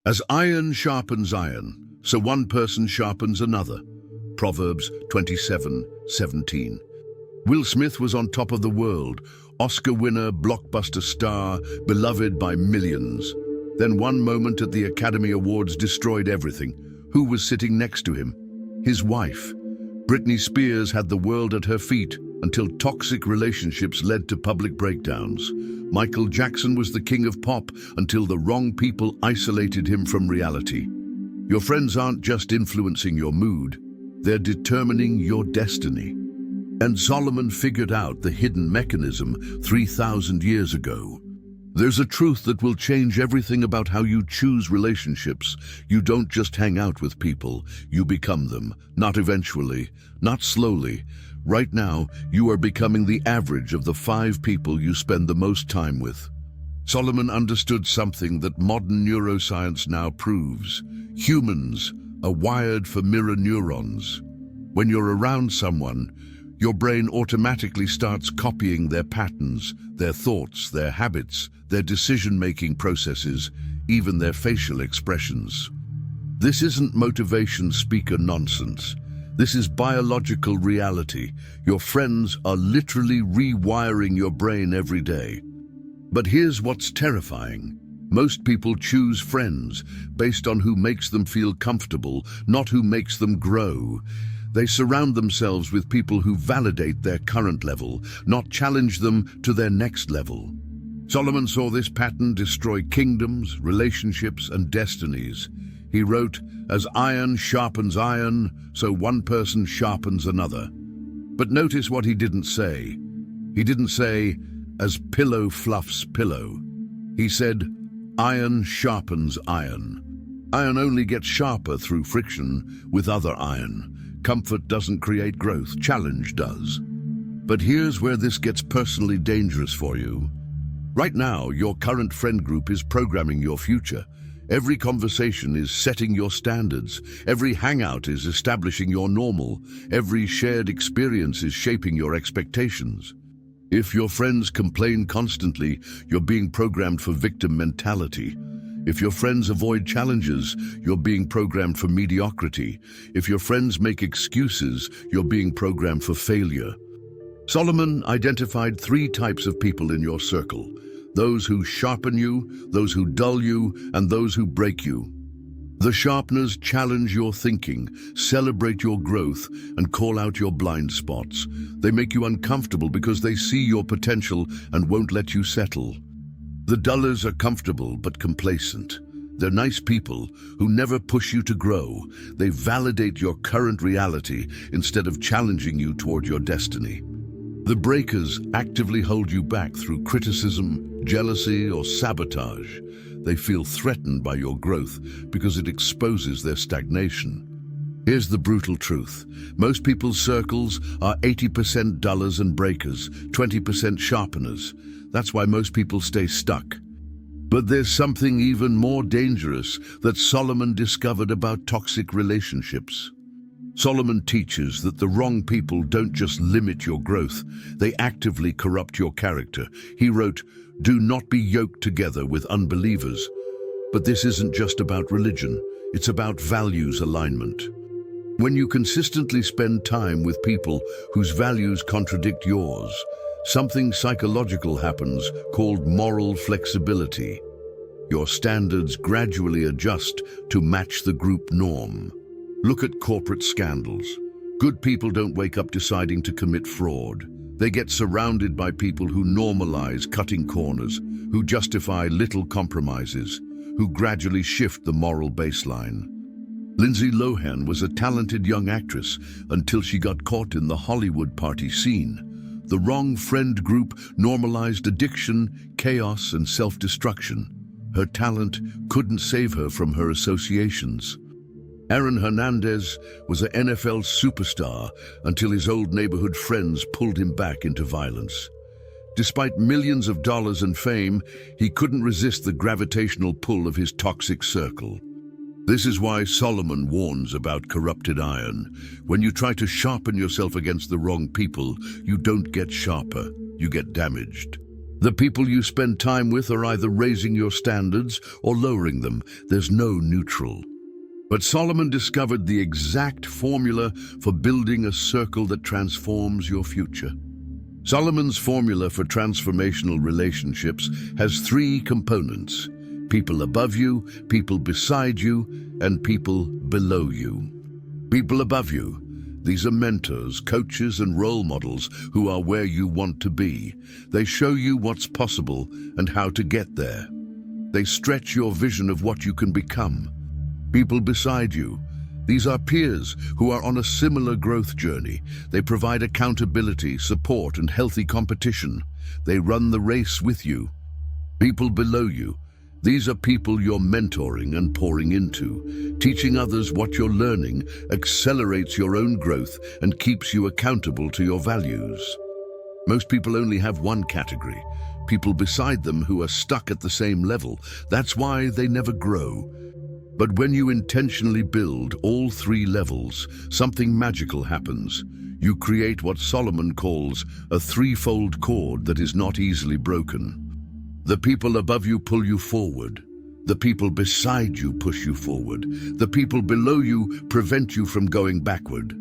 As iron sharpens iron, so one person sharpens another. Proverbs 27:17. Will Smith was on top of the world, Oscar winner, blockbuster star, beloved by millions. Then one moment at the Academy Awards destroyed everything. Who was sitting next to him? His wife. Britney Spears had the world at her feet until toxic relationships led to public breakdowns. Michael Jackson was the king of pop until the wrong people isolated him from reality. Your friends aren't just influencing your mood, they're determining your destiny. And Solomon figured out the hidden mechanism 3,000 years ago. There's a truth that will change everything about how you choose relationships. You don't just hang out with people, you become them. Not eventually, not slowly. Right now, you are becoming the average of the 5 people you spend the most time with. Solomon understood something that modern neuroscience now proves. Humans are wired for mirror neurons. When you're around someone, your brain automatically starts copying their patterns, their thoughts, their habits, their decision-making processes, even their facial expressions. This isn't motivation speaker nonsense. This is biological reality. Your friends are literally rewiring your brain every day. But here's what's terrifying. Most people choose friends based on who makes them feel comfortable, not who makes them grow. They surround themselves with people who validate their current level, not challenge them to their next level. Solomon saw this pattern destroy kingdoms, relationships, and destinies. He wrote, "As iron sharpens iron, so one person sharpens another." But notice what he didn't say. He didn't say, "As pillow fluffs pillow." He said, "Iron sharpens iron." Iron only gets sharper through friction with other iron. Comfort doesn't create growth, challenge does. But here's where this gets personally dangerous for you. Right now, your current friend group is programming your future. Every conversation is setting your standards. Every hangout is establishing your normal. Every shared experience is shaping your expectations. If your friends complain constantly, you're being programmed for victim mentality. If your friends avoid challenges, you're being programmed for mediocrity. If your friends make excuses, you're being programmed for failure. Solomon identified 3 types of people in your circle: those who sharpen you, those who dull you, and those who break you. The sharpeners challenge your thinking, celebrate your growth, and call out your blind spots. They make you uncomfortable because they see your potential and won't let you settle. The dullers are comfortable but complacent. They're nice people who never push you to grow. They validate your current reality instead of challenging you toward your destiny. The breakers actively hold you back through criticism, jealousy, or sabotage. They feel threatened by your growth because it exposes their stagnation. Here's the brutal truth. Most people's circles are 80% dullers and breakers, 20% sharpeners. That's why most people stay stuck. But there's something even more dangerous that Solomon discovered about toxic relationships. Solomon teaches that the wrong people don't just limit your growth, they actively corrupt your character. He wrote, "Do not be yoked together with unbelievers." But this isn't just about religion, it's about values alignment. When you consistently spend time with people whose values contradict yours, something psychological happens called moral flexibility. Your standards gradually adjust to match the group norm. Look at corporate scandals. Good people don't wake up deciding to commit fraud. They get surrounded by people who normalize cutting corners, who justify little compromises, who gradually shift the moral baseline. Lindsay Lohan was a talented young actress until she got caught in the Hollywood party scene. The wrong friend group normalized addiction, chaos, and self-destruction. Her talent couldn't save her from her associations. Aaron Hernandez was an NFL superstar until his old neighborhood friends pulled him back into violence. Despite millions of dollars and fame, he couldn't resist the gravitational pull of his toxic circle. This is why Solomon warns about corrupted iron. When you try to sharpen yourself against the wrong people, you don't get sharper, you get damaged. The people you spend time with are either raising your standards or lowering them. There's no neutral. But Solomon discovered the exact formula for building a circle that transforms your future. Solomon's formula for transformational relationships has three components: people above you, people beside you, and people below you. People above you. These are mentors, coaches, and role models who are where you want to be. They show you what's possible and how to get there. They stretch your vision of what you can become. People beside you. These are peers who are on a similar growth journey. They provide accountability, support, and healthy competition. They run the race with you. People below you. These are people you're mentoring and pouring into. Teaching others what you're learning accelerates your own growth and keeps you accountable to your values. Most people only have one category: people beside them who are stuck at the same level. That's why they never grow. But when you intentionally build all three levels, something magical happens. You create what Solomon calls a threefold cord that is not easily broken. The people above you pull you forward. The people beside you push you forward. The people below you prevent you from going backward.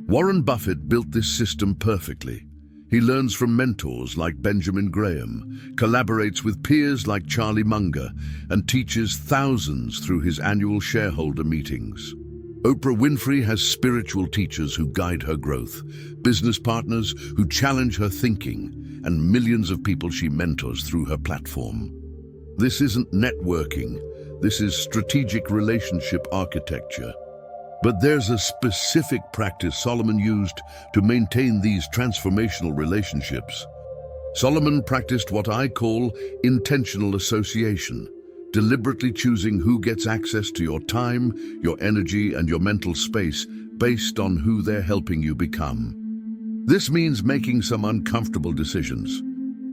Warren Buffett built this system perfectly. He learns from mentors like Benjamin Graham, collaborates with peers like Charlie Munger, and teaches thousands through his annual shareholder meetings. Oprah Winfrey has spiritual teachers who guide her growth, business partners who challenge her thinking, and millions of people she mentors through her platform. This isn't networking, this is strategic relationship architecture. But there's a specific practice Solomon used to maintain these transformational relationships. Solomon practiced what I call intentional association, deliberately choosing who gets access to your time, your energy, and your mental space based on who they're helping you become. This means making some uncomfortable decisions.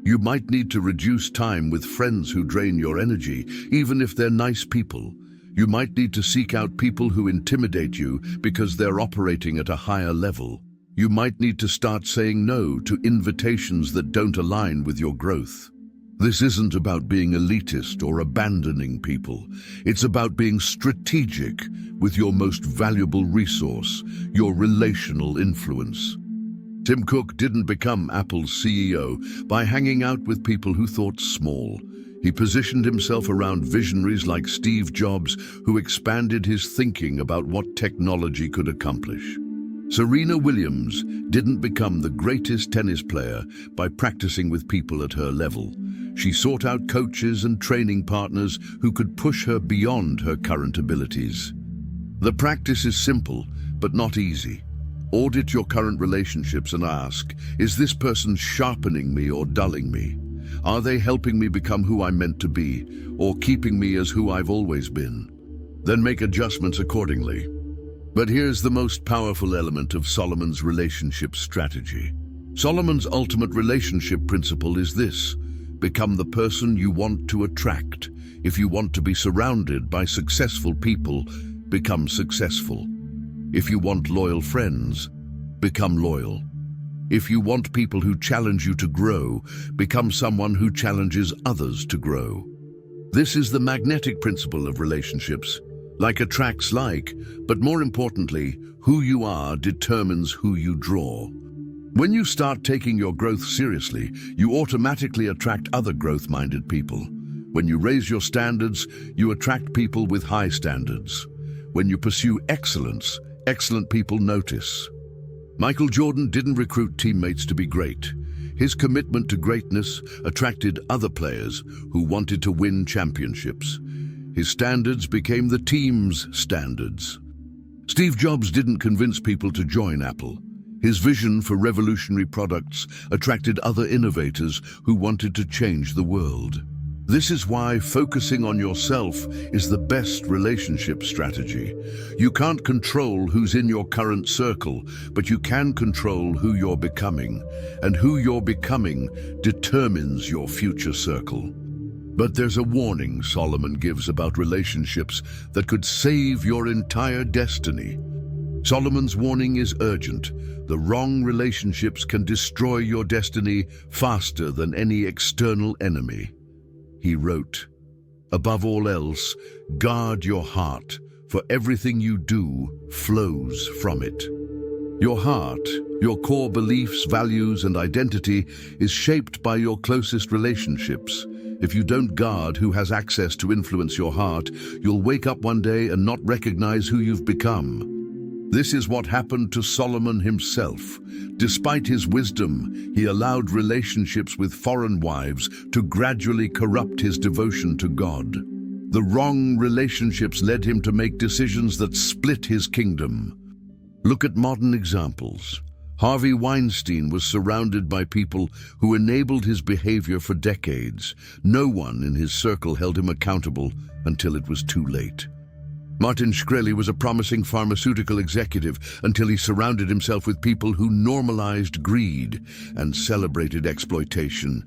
You might need to reduce time with friends who drain your energy, even if they're nice people. You might need to seek out people who intimidate you because they're operating at a higher level. You might need to start saying no to invitations that don't align with your growth. This isn't about being elitist or abandoning people. It's about being strategic with your most valuable resource, your relational influence. Tim Cook didn't become Apple's CEO by hanging out with people who thought small. He positioned himself around visionaries like Steve Jobs, who expanded his thinking about what technology could accomplish. Serena Williams didn't become the greatest tennis player by practicing with people at her level. She sought out coaches and training partners who could push her beyond her current abilities. The practice is simple, but not easy. Audit your current relationships and ask, is this person sharpening me or dulling me? Are they helping me become who I'm meant to be, or keeping me as who I've always been? Then make adjustments accordingly. But here's the most powerful element of Solomon's relationship strategy. Solomon's ultimate relationship principle is this: become the person you want to attract. If you want to be surrounded by successful people, become successful. If you want loyal friends, become loyal. If you want people who challenge you to grow, become someone who challenges others to grow. This is the magnetic principle of relationships. Like attracts like, but more importantly, who you are determines who you draw. When you start taking your growth seriously, you automatically attract other growth-minded people. When you raise your standards, you attract people with high standards. When you pursue excellence, excellent people notice. Michael Jordan didn't recruit teammates to be great. His commitment to greatness attracted other players who wanted to win championships. His standards became the team's standards. Steve Jobs didn't convince people to join Apple. His vision for revolutionary products attracted other innovators who wanted to change the world. This is why focusing on yourself is the best relationship strategy. You can't control who's in your current circle, but you can control who you're becoming, and who you're becoming determines your future circle. But there's a warning Solomon gives about relationships that could save your entire destiny. Solomon's warning is urgent. The wrong relationships can destroy your destiny faster than any external enemy. He wrote, "Above all else, guard your heart, for everything you do flows from it." Your heart, your core beliefs, values, and identity is shaped by your closest relationships. If you don't guard who has access to influence your heart, you'll wake up one day and not recognize who you've become. This is what happened to Solomon himself. Despite his wisdom, he allowed relationships with foreign wives to gradually corrupt his devotion to God. The wrong relationships led him to make decisions that split his kingdom. Look at modern examples. Harvey Weinstein was surrounded by people who enabled his behavior for decades. No one in his circle held him accountable until it was too late. Martin Shkreli was a promising pharmaceutical executive until he surrounded himself with people who normalized greed and celebrated exploitation.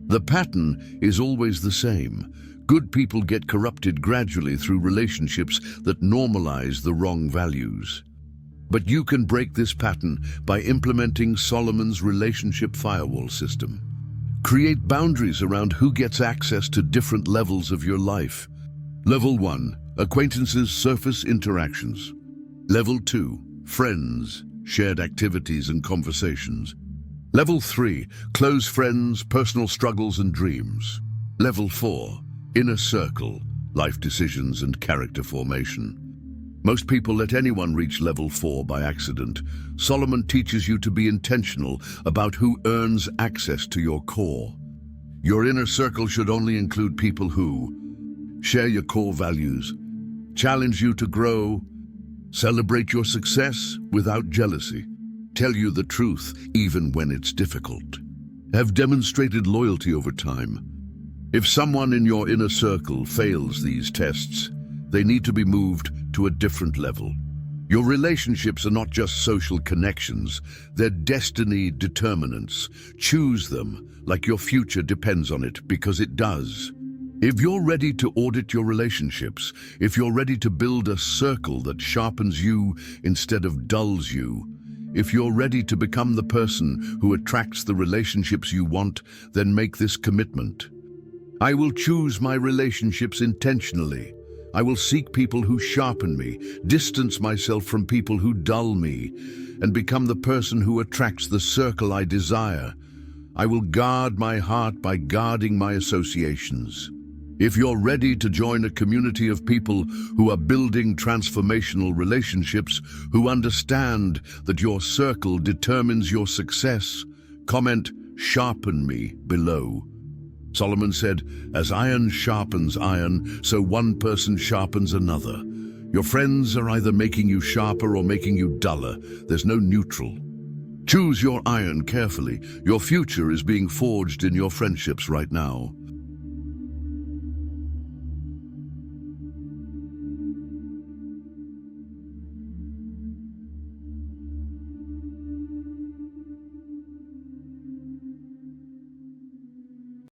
The pattern is always the same. Good people get corrupted gradually through relationships that normalize the wrong values. But you can break this pattern by implementing Solomon's relationship firewall system. Create boundaries around who gets access to different levels of your life. Level 1. Acquaintances, surface interactions. Level 2. Friends, shared activities and conversations. Level 3. Close friends, personal struggles and dreams. Level 4. Inner circle, life decisions and character formation. Most people let anyone reach level 4 by accident. Solomon teaches you to be intentional about who earns access to your core. Your inner circle should only include people who share your core values, challenge you to grow, celebrate your success without jealousy, tell you the truth even when it's difficult, have demonstrated loyalty over time. If someone in your inner circle fails these tests, they need to be moved to a different level. Your relationships are not just social connections, they're destiny determinants. Choose them like your future depends on it, because it does. If you're ready to audit your relationships, if you're ready to build a circle that sharpens you instead of dulls you, if you're ready to become the person who attracts the relationships you want, then make this commitment. I will choose my relationships intentionally. I will seek people who sharpen me, distance myself from people who dull me, and become the person who attracts the circle I desire. I will guard my heart by guarding my associations. If you're ready to join a community of people who are building transformational relationships, who understand that your circle determines your success, comment "Sharpen me" below. Solomon said, "As iron sharpens iron, so one person sharpens another." Your friends are either making you sharper or making you duller. There's no neutral. Choose your iron carefully. Your future is being forged in your friendships right now.